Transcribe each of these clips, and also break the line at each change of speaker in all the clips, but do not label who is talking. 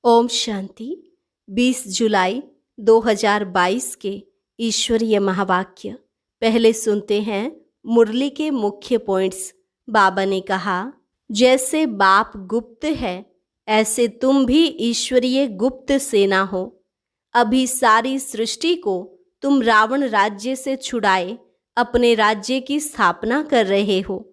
ओम शांति। 20 जुलाई 2022 के ईश्वरीय महावाक्य पहले सुनते हैं। मुरली के मुख्य पॉइंट्स। बाबा ने कहा, जैसे बाप गुप्त है ऐसे तुम भी ईश्वरीय गुप्त सेना हो। अभी सारी सृष्टि को तुम रावण राज्य से छुड़ाए अपने राज्य की स्थापना कर रहे हो।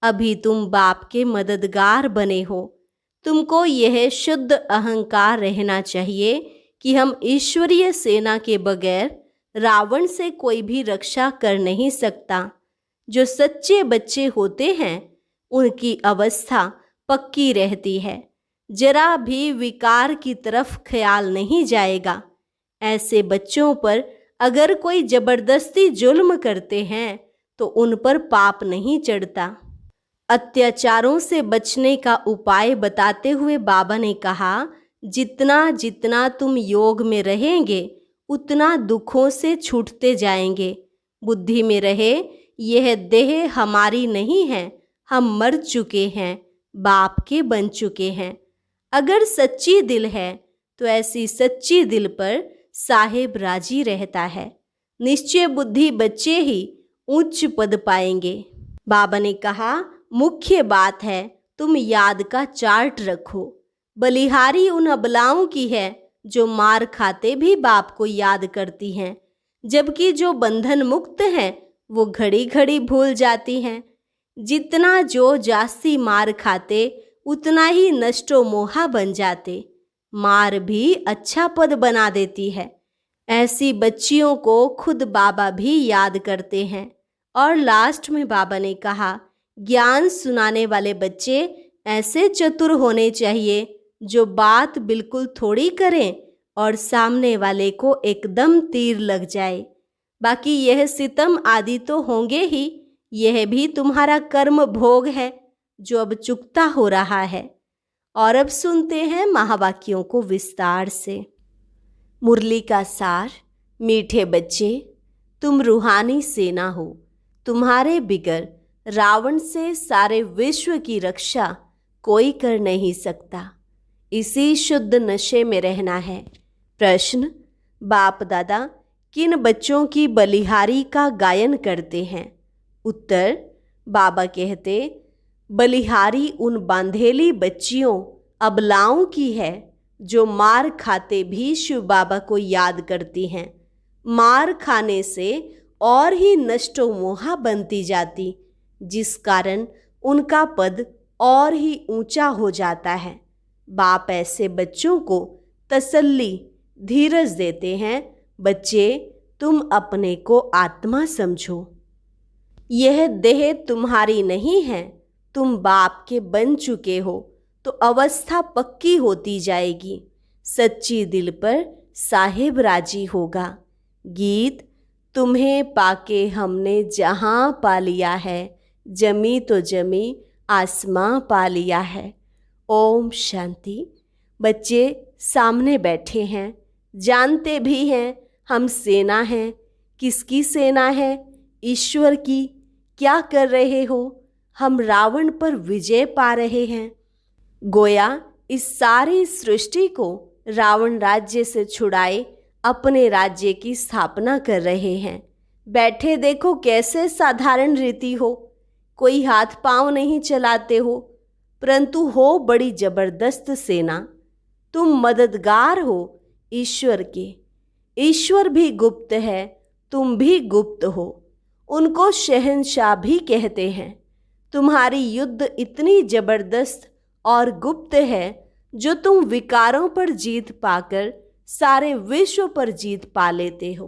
अभी तुम बाप के मददगार बने हो। तुमको यह शुद्ध अहंकार रहना चाहिए कि हम ईश्वरीय सेना के बगैर रावण से कोई भी रक्षा कर नहीं सकता। जो सच्चे बच्चे होते हैं उनकी अवस्था पक्की रहती है, जरा भी विकार की तरफ ख्याल नहीं जाएगा। ऐसे बच्चों पर अगर कोई जबरदस्ती जुल्म करते हैं तो उन पर पाप नहीं चढ़ता। अत्याचारों से बचने का उपाय बताते हुए बाबा ने कहा, जितना जितना तुम योग में रहेंगे उतना दुखों से छूटते जाएंगे। बुद्धि में रहे, यह देह हमारी नहीं है, हम मर चुके हैं, बाप के बन चुके हैं। अगर सच्ची दिल है तो ऐसी सच्ची दिल पर साहेब राजी रहता है। निश्चय बुद्धि बच्चे ही उच्च पद पाएंगे। बाबा ने कहा, मुख्य बात है तुम याद का चार्ट रखो। बलिहारी उन अबलाओं की है जो मार खाते भी बाप को याद करती हैं, जबकि जो बंधन मुक्त हैं वो घड़ी घड़ी भूल जाती हैं। जितना जो जास्ती मार खाते उतना ही नष्टो मोहा बन जाते। मार भी अच्छा पद बना देती है। ऐसी बच्चियों को खुद बाबा भी याद करते हैं। और लास्ट में बाबा ने कहा, ज्ञान सुनाने वाले बच्चे ऐसे चतुर होने चाहिए जो बात बिल्कुल थोड़ी करें और सामने वाले को एकदम तीर लग जाए। बाकी यह सितम आदि तो होंगे ही, यह भी तुम्हारा कर्म भोग है जो अब चुकता हो रहा है। और अब सुनते हैं महावाक्यों को विस्तार से। मुरली का सार। मीठे बच्चे, तुम रूहानी सेना हो। तुम्हारे बिगर रावण से सारे विश्व की रक्षा कोई कर नहीं सकता। इसी शुद्ध नशे में रहना है। प्रश्न, बाप दादा किन बच्चों की बलिहारी का गायन करते हैं? उत्तर, बाबा कहते, बलिहारी उन बांधेली बच्चियों अबलाओं की है जो मार खाते भी शिव बाबा को याद करती हैं। मार खाने से और ही नष्टो मोहा बनती जाती, जिस कारण उनका पद और ही ऊंचा हो जाता है। बाप ऐसे बच्चों को तसल्ली धीरज देते हैं, बच्चे तुम अपने को आत्मा समझो। यह देह तुम्हारी नहीं है, तुम बाप के बन चुके हो तो अवस्था पक्की होती जाएगी। सच्ची दिल पर साहेब राजी होगा। गीत, तुम्हें पाके हमने जहां पा लिया है, जमी तो जमी आसमां पा लिया है। ओम शांति। बच्चे सामने बैठे हैं, जानते भी हैं हम सेना हैं। किसकी सेना है? ईश्वर की। क्या कर रहे हो? हम रावण पर विजय पा रहे हैं। गोया इस सारी सृष्टि को रावण राज्य से छुड़ाए अपने राज्य की स्थापना कर रहे हैं। बैठे देखो कैसे साधारण रीति हो, कोई हाथ पांव नहीं चलाते हो, परंतु हो बड़ी जबरदस्त सेना। तुम मददगार हो ईश्वर के। ईश्वर भी गुप्त है, तुम भी गुप्त हो। उनको शहंशाह भी कहते हैं। तुम्हारी युद्ध इतनी जबरदस्त और गुप्त है जो तुम विकारों पर जीत पाकर सारे विश्व पर जीत पा लेते हो।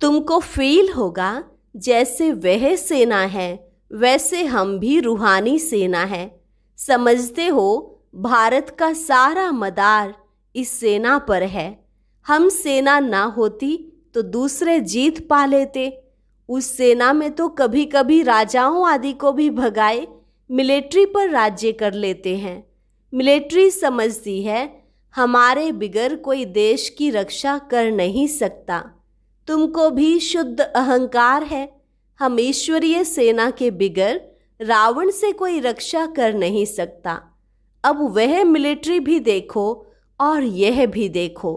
तुमको फील होगा जैसे वह सेना है वैसे हम भी रूहानी सेना है। समझते हो भारत का सारा मदार इस सेना पर है। हम सेना ना होती तो दूसरे जीत पा लेते। उस सेना में तो कभी कभी राजाओं आदि को भी भगाए मिलिट्री पर राज्य कर लेते हैं। मिलिट्री समझती है हमारे बिगर कोई देश की रक्षा कर नहीं सकता। तुमको भी शुद्ध अहंकार है, हम ईश्वरीय सेना के बिगर रावण से कोई रक्षा कर नहीं सकता। अब वह मिलिट्री भी देखो और यह भी देखो,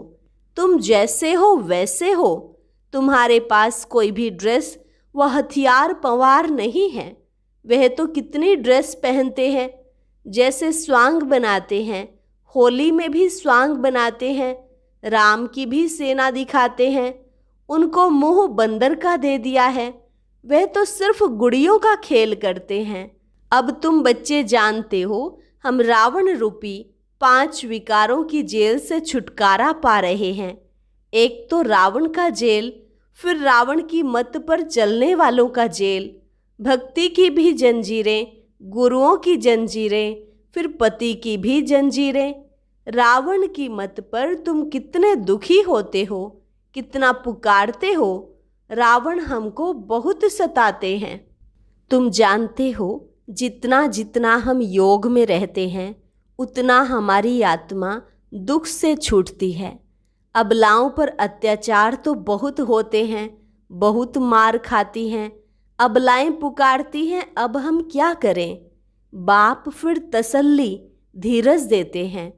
तुम जैसे हो वैसे हो। तुम्हारे पास कोई भी ड्रेस व हथियार पवार नहीं है। वह तो कितनी ड्रेस पहनते हैं, जैसे स्वांग बनाते हैं, होली में भी स्वांग बनाते हैं, राम की भी सेना दिखाते हैं। उनको मुंह बंदर का दे दिया है। वह तो सिर्फ गुड़ियों का खेल करते हैं। अब तुम बच्चे जानते हो, हम रावण रूपी 5 विकारों की जेल से छुटकारा पा रहे हैं। एक तो रावण का जेल, फिर रावण की मत पर चलने वालों का जेल, भक्ति की भी जंजीरें, गुरुओं की जंजीरें, फिर पति की भी जंजीरें। रावण की मत पर तुम कितने दुखी होते हो, कितना पुकारते हो। रावण हमको बहुत सताते हैं। तुम जानते हो, जितना जितना हम योग में रहते हैं, उतना हमारी आत्मा दुख से छूटती है। अबलाओं पर अत्याचार तो बहुत होते हैं, बहुत मार खाती हैं। अबलाएं पुकारती हैं, अब हम क्या करें। बाप फिर तसल्ली, धीरज देते हैं।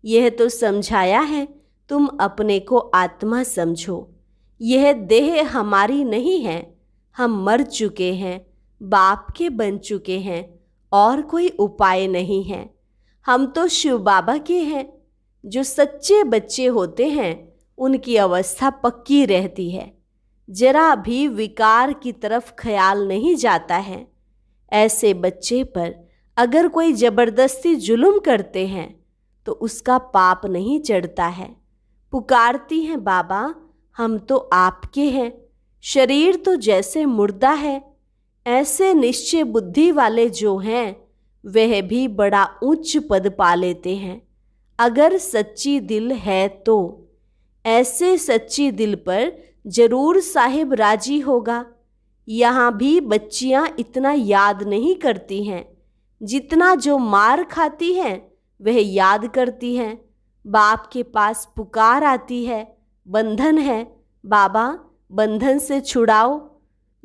यह तो समझाया है, तुम अपने को आत्मा समझो। यह देह हमारी नहीं है। हम मर चुके हैं, बाप के बन चुके हैं, और कोई उपाय नहीं है। हम तो शिव बाबा के हैं। जो सच्चे बच्चे होते हैं, उनकी अवस्था पक्की रहती है। जरा भी विकार की तरफ ख्याल नहीं जाता है। ऐसे बच्चे पर अगर कोई जबरदस्ती जुल्म करते हैं तो उसका पाप नहीं चढ़ता है। पुकारती हैं, बाबा हम तो आपके हैं। शरीर तो जैसे मुर्दा है। ऐसे निश्चय बुद्धि वाले जो हैं, वह भी बड़ा उच्च पद पा लेते हैं, अगर सच्ची दिल है तो। ऐसे सच्ची दिल पर जरूर साहिब राजी होगा। यहाँ भी बच्चियाँ इतना याद नहीं करती हैं, जितना जो मार खाती हैं वह याद करती हैं। बाप के पास पुकार आती है, बंधन है, बाबा बंधन से छुड़ाओ।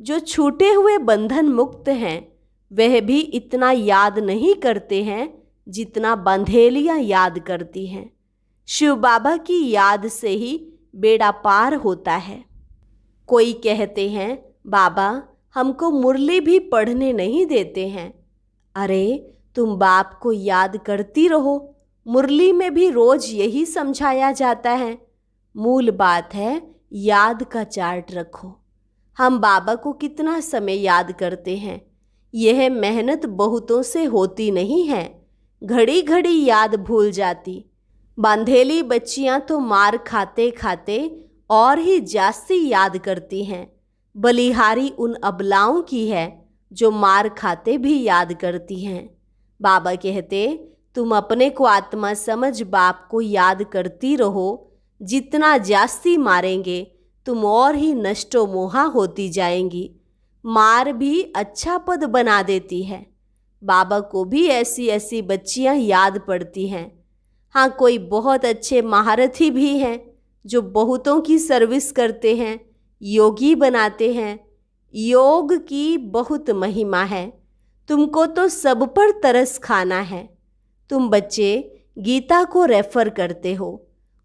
जो छूटे हुए बंधन मुक्त हैं, वह भी इतना याद नहीं करते हैं जितना बंधेलियाँ याद करती हैं। शिव बाबा की याद से ही बेड़ा पार होता है। कोई कहते हैं, बाबा हमको मुरली भी पढ़ने नहीं देते हैं। अरे तुम बाप को याद करती रहो। मुरली में भी रोज यही समझाया जाता है। मूल बात है, याद का चार्ट रखो। हम बाबा को कितना समय याद करते हैं। यह मेहनत बहुतों से होती नहीं है। घड़ी घड़ी याद भूल जाती। बांधेली बच्चियां तो मार खाते खाते और ही जास्ती याद करती हैं। बलिहारी उन अबलाओं की है जो मार खाते भी याद करती हैं। बाबा कहते, तुम अपने को आत्मा समझ बाप को याद करती रहो। जितना जास्ती मारेंगे तुम और ही नष्टो मोहा होती जाएंगी। मार भी अच्छा पद बना देती है। बाबा को भी ऐसी ऐसी बच्चियां याद पड़ती हैं। हाँ, कोई बहुत अच्छे महारथी भी हैं जो बहुतों की सर्विस करते हैं, योगी बनाते हैं। योग की बहुत महिमा है। तुमको तो सब पर तरस खाना है। तुम बच्चे गीता को रेफर करते हो।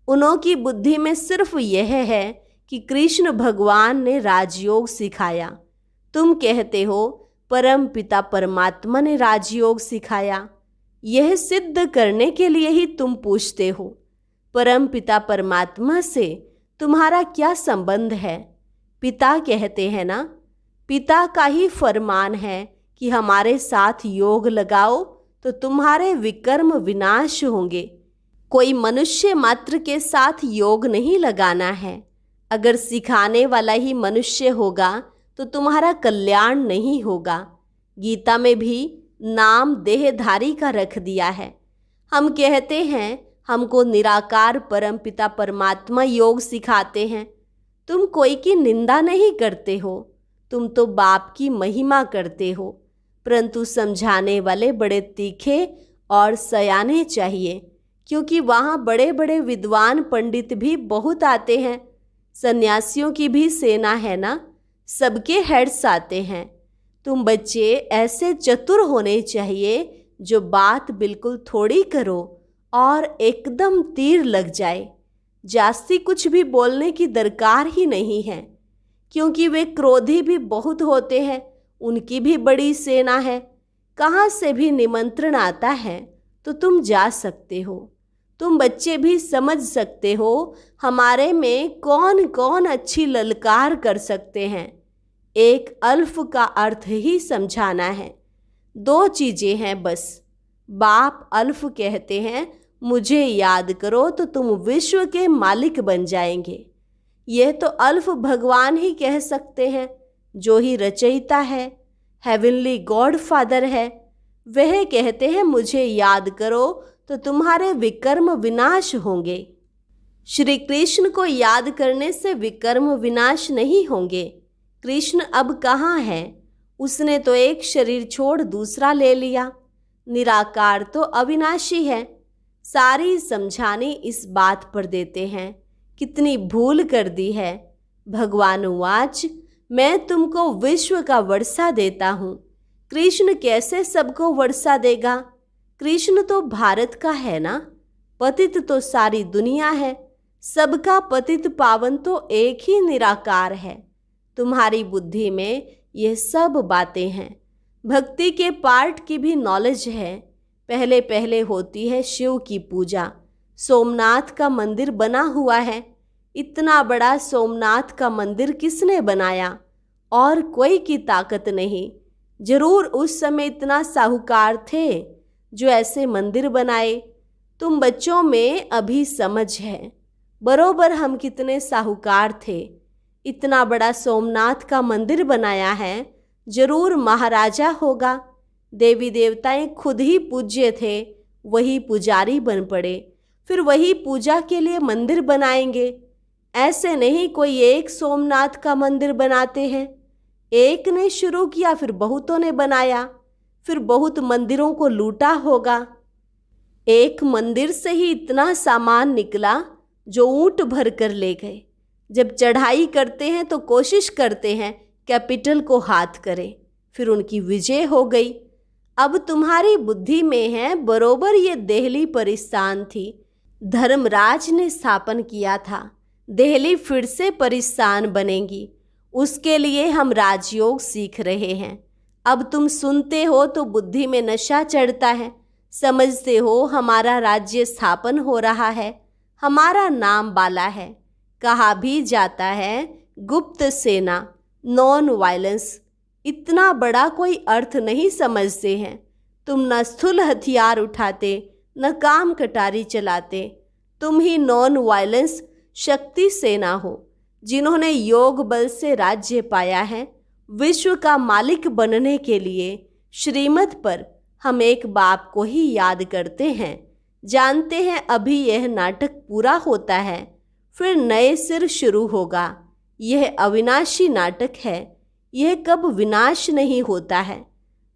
उन्हों की बुद्धि में सिर्फ यह है कि कृष्ण भगवान ने राजयोग सिखाया। तुम कहते हो परम पिता परमात्मा ने राजयोग सिखाया। यह सिद्ध करने के लिए ही तुम पूछते हो। परम पिता परमात्मा से तुम्हारा क्या संबंध है? पिता कहते हैं ना, पिता का ही फरमान है कि हमारे साथ योग लगाओ तो तुम्हारे विकर्म विनाश होंगे। कोई मनुष्य मात्र के साथ योग नहीं लगाना है। अगर सिखाने वाला ही मनुष्य होगा तो तुम्हारा कल्याण नहीं होगा। गीता में भी नाम देहधारी का रख दिया है। हम कहते हैं हमको निराकार परमपिता परमात्मा योग सिखाते हैं। तुम कोई की निंदा नहीं करते हो, तुम तो बाप की महिमा करते हो। परंतु समझाने वाले बड़े तीखे और सयाने चाहिए, क्योंकि वहाँ बड़े बड़े विद्वान पंडित भी बहुत आते हैं। सन्यासियों की भी सेना है ना, सबके हेड्स आते हैं। तुम बच्चे ऐसे चतुर होने चाहिए जो बात बिल्कुल थोड़ी करो और एकदम तीर लग जाए। जास्ती कुछ भी बोलने की दरकार ही नहीं है, क्योंकि वे क्रोधी भी बहुत होते हैं, उनकी भी बड़ी सेना है। कहाँ से भी निमंत्रण आता है तो तुम जा सकते हो। तुम बच्चे भी समझ सकते हो हमारे में कौन कौन अच्छी ललकार कर सकते हैं। एक अल्फ का अर्थ ही समझाना है। 2 चीज़ें हैं बस। बाप अल्फ कहते हैं मुझे याद करो तो तुम विश्व के मालिक बन जाएंगे। यह तो अल्फ भगवान ही कह सकते हैं, जो ही रचयिता है, हेवनली गॉड फादर है। वह कहते हैं मुझे याद करो तो तुम्हारे विकर्म विनाश होंगे। श्री कृष्ण को याद करने से विकर्म विनाश नहीं होंगे। कृष्ण अब कहाँ है? उसने तो एक शरीर छोड़ दूसरा ले लिया। निराकार तो अविनाशी है। सारी समझाने इस बात पर देते हैं, कितनी भूल कर दी है। भगवान उवाच, मैं तुमको विश्व का वर्षा देता हूँ। कृष्ण कैसे सबको वर्षा देगा? कृष्ण तो भारत का है ना। पतित तो सारी दुनिया है। सबका पतित पावन तो एक ही निराकार है। तुम्हारी बुद्धि में ये सब बातें हैं। भक्ति के पार्ट की भी नॉलेज है। पहले पहले होती है शिव की पूजा। सोमनाथ का मंदिर बना हुआ है। इतना बड़ा सोमनाथ का मंदिर किसने बनाया? और कोई की ताकत नहीं। जरूर उस समय इतना साहूकार थे जो ऐसे मंदिर बनाए। तुम बच्चों में अभी समझ है बरोबर हम कितने साहूकार थे। इतना बड़ा सोमनाथ का मंदिर बनाया है, जरूर महाराजा होगा। देवी देवताएं खुद ही पूज्य थे, वही पुजारी बन पड़े, फिर वही पूजा के लिए मंदिर बनाएंगे। ऐसे नहीं कोई एक सोमनाथ का मंदिर बनाते हैं। एक ने शुरू किया, फिर बहुतों ने बनाया, फिर बहुत मंदिरों को लूटा होगा। एक मंदिर से ही इतना सामान निकला जो ऊंट भर कर ले गए। जब चढ़ाई करते हैं तो कोशिश करते हैं कैपिटल को हाथ करें, फिर उनकी विजय हो गई। अब तुम्हारी बुद्धि में है बरोबर ये दिल्ली परिस्तान थी, धर्मराज ने स्थापन किया था। दिल्ली फिर से परिस्तान बनेगी, उसके लिए हम राजयोग सीख रहे हैं। अब तुम सुनते हो तो बुद्धि में नशा चढ़ता है। समझते हो हमारा राज्य स्थापन हो रहा है, हमारा नाम बाला है। कहा भी जाता है गुप्त सेना, नॉन वायलेंस। इतना बड़ा कोई अर्थ नहीं समझते हैं। तुम न स्थूल हथियार उठाते, न काम कटारी चलाते। तुम ही नॉन वायलेंस शक्ति सेना हो, जिन्होंने योग बल से राज्य पाया है। विश्व का मालिक बनने के लिए श्रीमत पर हम एक बाप को ही याद करते हैं। जानते हैं अभी यह नाटक पूरा होता है, फिर नए सिर शुरू होगा। यह अविनाशी नाटक है, यह कब विनाश नहीं होता है।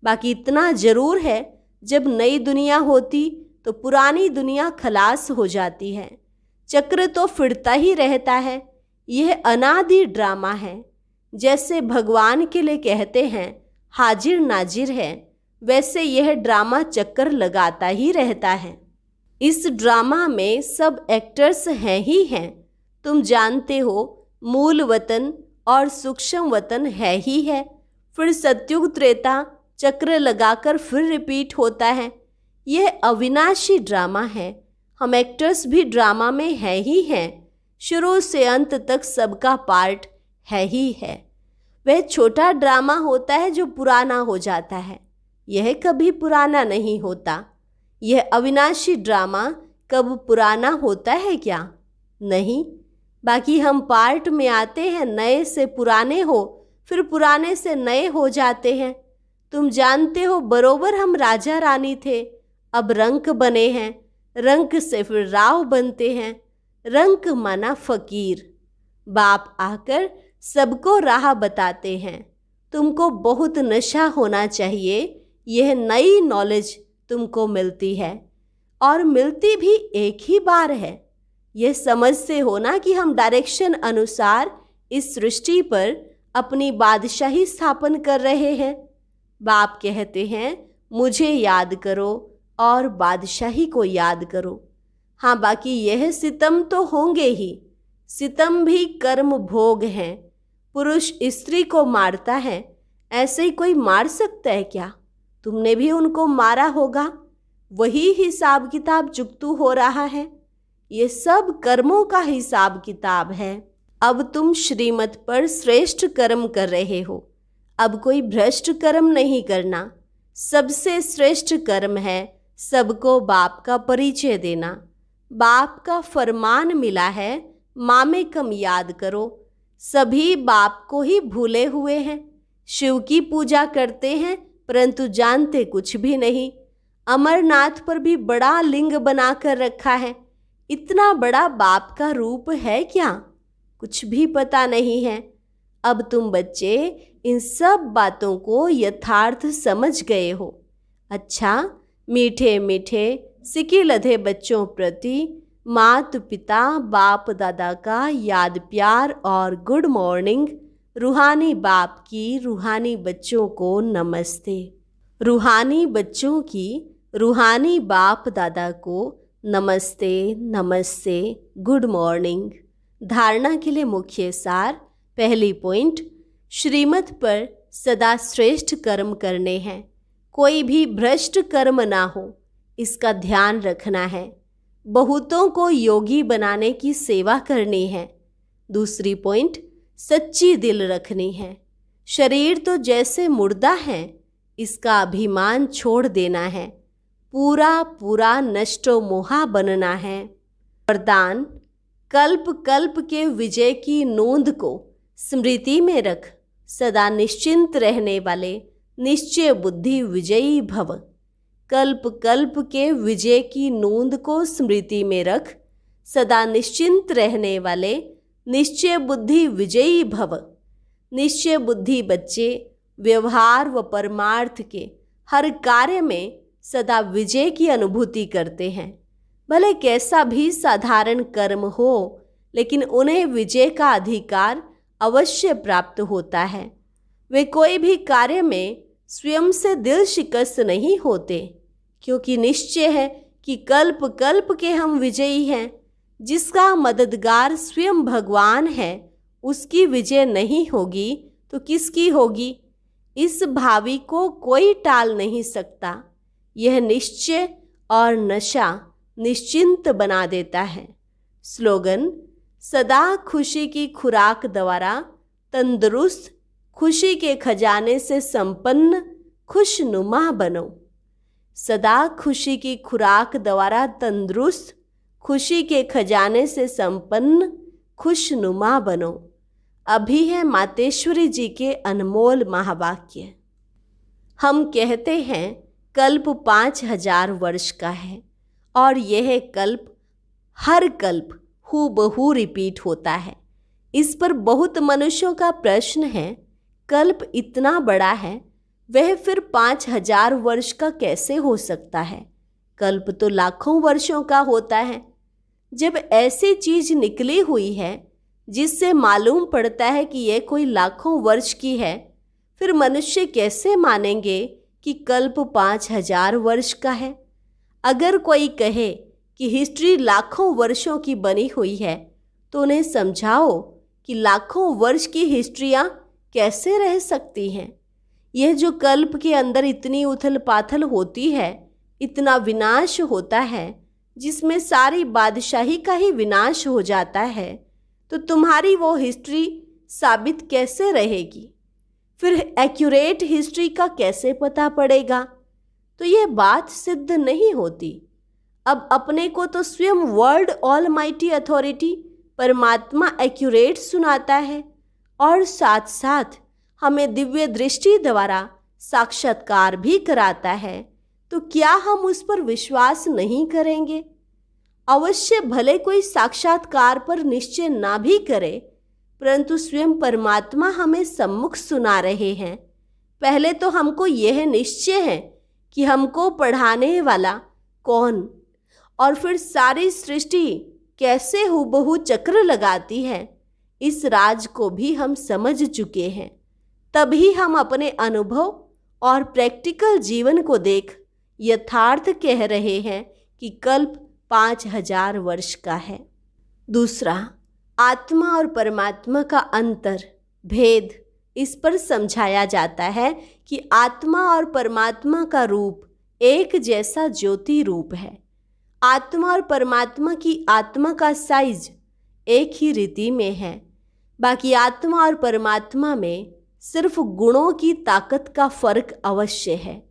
बाकी इतना जरूर है, जब नई दुनिया होती तो पुरानी दुनिया खलास हो जाती है। चक्र तो फिरता ही रहता है। यह अनादि ड्रामा है। जैसे भगवान के लिए कहते हैं हाजिर नाजिर है, वैसे यह ड्रामा चक्कर लगाता ही रहता है। इस ड्रामा में सब एक्टर्स हैं ही हैं। तुम जानते हो मूल वतन और सूक्ष्म वतन है ही है। फिर सत्युग त्रेता चक्र लगाकर फिर रिपीट होता है। यह अविनाशी ड्रामा है। हम एक्टर्स भी ड्रामा में है ही हैं। शुरू से अंत तक सबका पार्ट है ही है। वह छोटा ड्रामा होता है जो पुराना हो जाता है, यह कभी पुराना नहीं होता। यह अविनाशी ड्रामा कब पुराना होता है क्या? नहीं। बाकी हम पार्ट में आते हैं, नए से पुराने हो, फिर पुराने से नए हो जाते हैं। तुम जानते हो बरोबर हम राजा रानी थे, अब रंक बने हैं। रंक से फिर राव बनते हैं। रंक माना फकीर। बाप आकर सबको राह बताते हैं। तुमको बहुत नशा होना चाहिए। यह नई नॉलेज तुमको मिलती है, और मिलती भी एक ही बार है। यह समझते हो ना कि हम डायरेक्शन अनुसार इस सृष्टि पर अपनी बादशाही स्थापन कर रहे हैं। बाप कहते हैं मुझे याद करो और बादशाही को याद करो। हाँ, बाकी यह सितम तो होंगे ही। सितम भी कर्म भोग हैं। पुरुष स्त्री को मारता है, ऐसे ही कोई मार सकता है क्या? तुमने भी उनको मारा होगा, वही हिसाब किताब जुगतू हो रहा है। ये सब कर्मों का हिसाब किताब है। अब तुम श्रीमत पर श्रेष्ठ कर्म कर रहे हो। अब कोई भ्रष्ट कर्म नहीं करना। सबसे श्रेष्ठ कर्म है सबको बाप का परिचय देना। बाप का फरमान मिला है, मामे कम याद करो। सभी बाप को ही भूले हुए हैं। शिव की पूजा करते हैं परंतु जानते कुछ भी नहीं। अमरनाथ पर भी बड़ा लिंग बना कर रखा है। इतना बड़ा बाप का रूप है क्या? कुछ भी पता नहीं है। अब तुम बच्चे इन सब बातों को यथार्थ समझ गए हो। अच्छा, मीठे मीठे सिके लधे बच्चों प्रति मात पिता बाप दादा का याद प्यार और गुड मॉर्निंग। रूहानी बाप की रूहानी बच्चों को नमस्ते। रूहानी बच्चों की रूहानी बाप दादा को नमस्ते नमस्ते, गुड मॉर्निंग। धारणा के लिए मुख्य सार। पहली पॉइंट, श्रीमत पर सदा श्रेष्ठ कर्म करने हैं। कोई भी भ्रष्ट कर्म ना हो, इसका ध्यान रखना है। बहुतों को योगी बनाने की सेवा करनी है। दूसरी पॉइंट, सच्ची दिल रखनी है। शरीर तो जैसे मुर्दा है, इसका अभिमान छोड़ देना है। पूरा पूरा नष्टो मोहा बनना है। वरदान, कल्प कल्प के विजय की नोंद को स्मृति में रख। सदा निश्चिंत रहने वाले निश्चय बुद्धि विजयी भव। कल्प कल्प के विजय की नोंद को स्मृति में रख। सदा निश्चिंत रहने वाले निश्चय बुद्धि विजयी भव। निश्चय बुद्धि बच्चे व्यवहार व परमार्थ के हर कार्य में सदा विजय की अनुभूति करते हैं। भले कैसा भी साधारण कर्म हो, लेकिन उन्हें विजय का अधिकार अवश्य प्राप्त होता है। वे कोई भी कार्य में स्वयं से दिल शिकस्त नहीं होते, क्योंकि निश्चय है कि कल्प कल्प के हम विजयी हैं। जिसका मददगार स्वयं भगवान है, उसकी विजय नहीं होगी तो किसकी होगी? इस भावी को कोई टाल नहीं सकता। यह निश्चय और नशा निश्चिंत बना देता है। स्लोगन, सदा खुशी की खुराक द्वारा तंदुरुस्त, खुशी के खजाने से संपन्न खुशनुमा बनो। सदा खुशी की खुराक द्वारा तंदुरुस्त, खुशी के खजाने से संपन्न खुशनुमा बनो। अभी है मातेश्वरी जी के अनमोल महावाक्य। हम कहते हैं कल्प 5000 वर्ष का है और यह कल्प हर कल्प हूबहू रिपीट होता है। इस पर बहुत मनुष्यों का प्रश्न है, कल्प इतना बड़ा है, वह फिर 5000 वर्ष का कैसे हो सकता है? कल्प तो लाखों वर्षों का होता है। जब ऐसी चीज निकली हुई है जिससे मालूम पड़ता है कि यह कोई लाखों वर्ष की है, फिर मनुष्य कैसे मानेंगे कि कल्प 5000 वर्ष का है? अगर कोई कहे कि हिस्ट्री लाखों वर्षों की बनी हुई है, तो उन्हें समझाओ कि लाखों वर्ष की हिस्ट्रियाँ कैसे रह सकती हैं। यह जो कल्प के अंदर इतनी उथल पाथल होती है, इतना विनाश होता है, जिसमें सारी बादशाही का ही विनाश हो जाता है, तो तुम्हारी वो हिस्ट्री साबित कैसे रहेगी? फिर एक्यूरेट हिस्ट्री का कैसे पता पड़ेगा? तो यह बात सिद्ध नहीं होती। अब अपने को तो स्वयं वर्ल्ड ऑलमाइटी अथॉरिटी परमात्मा एक्यूरेट सुनाता है और साथ साथ हमें दिव्य दृष्टि द्वारा साक्षात्कार भी कराता है, तो क्या हम उस पर विश्वास नहीं करेंगे? अवश्य भले कोई साक्षात्कार पर निश्चय ना भी करे, परंतु स्वयं परमात्मा हमें सम्मुख सुना रहे हैं। पहले तो हमको यह निश्चय है कि हमको पढ़ाने वाला कौन और फिर सारी सृष्टि कैसे हूबहू चक्र लगाती है, इस राज को भी हम समझ चुके हैं। तभी हम अपने अनुभव और प्रैक्टिकल जीवन को देख यथार्थ कह रहे हैं कि कल्प 5000 वर्ष का है। दूसरा, आत्मा और परमात्मा का अंतर, भेद इस पर समझाया जाता है कि आत्मा और परमात्मा का रूप एक जैसा ज्योति रूप है। आत्मा और परमात्मा की आत्मा का साइज एक ही रीति में है। बाकी आत्मा और परमात्मा में सिर्फ गुणों की ताकत का फर्क अवश्य है।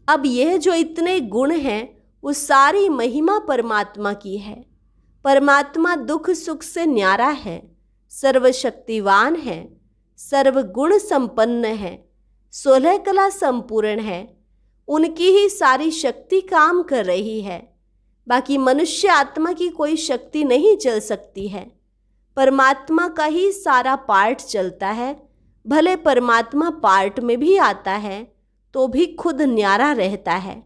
अब यह जो इतने गुण हैं वो सारी महिमा परमात्मा की है। परमात्मा दुख सुख से न्यारा है, सर्वशक्तिवान है, सर्वगुण संपन्न है, 16 कला संपूर्ण है। उनकी ही सारी शक्ति काम कर रही है। बाकी मनुष्य आत्मा की कोई शक्ति नहीं चल सकती है। परमात्मा का ही सारा पार्ट चलता है। भले परमात्मा पार्ट में भी आता है तो भी खुद न्यारा रहता है,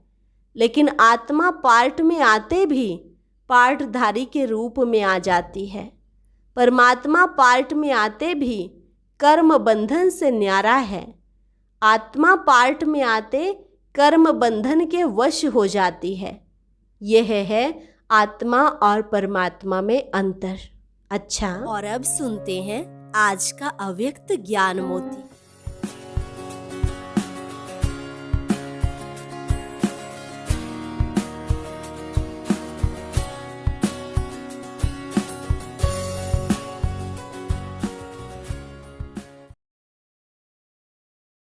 लेकिन आत्मा पार्ट में आते भी पार्टधारी के रूप में आ जाती है। परमात्मा पार्ट में आते भी कर्म बंधन से न्यारा है। आत्मा पार्ट में आते कर्म बंधन के वश हो जाती है। यह है आत्मा और परमात्मा में अंतर। अच्छा, और अब सुनते हैं आज का अव्यक्त ज्ञान मोती।